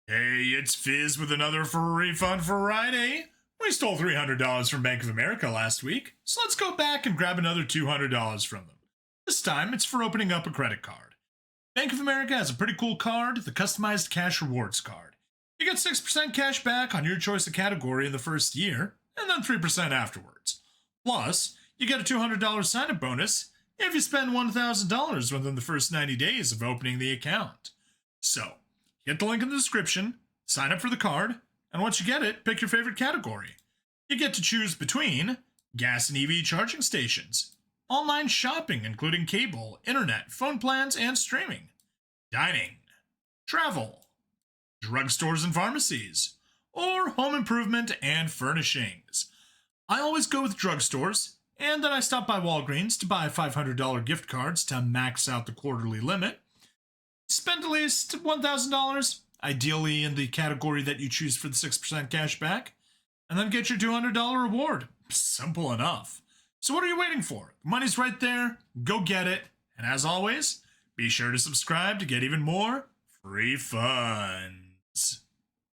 Hey, it's Fizz with another free fun Friday. We stole $300 from Bank of America last week, so let's go back and grab another $200 from them. This time, it's for opening up a credit card. Bank of America has a pretty cool card, the Customized Cash Rewards Card. You get 6% cash back on your choice of category in the first year, and then 3% afterwards. Plus, you get a $200 sign up bonus if you spend $1,000 within the first 90 days of opening the account. So, hit the link in the description, sign up for the card, and once you get it, pick your favorite category. You get to choose between gas and EV charging stations, online shopping including cable, internet, phone plans, and streaming, dining, travel, drugstores and pharmacies, or home improvement and furnishings. I always go with drugstores, and then I stop by Walgreens to buy $500 gift cards to max out the quarterly limit. Spend at least $1,000, ideally in the category that you choose for the 6% cash back, and then get your $200 reward. Simple enough. So what are you waiting for? The money's right there. Go get it. And as always, be sure to subscribe to get even more free funds.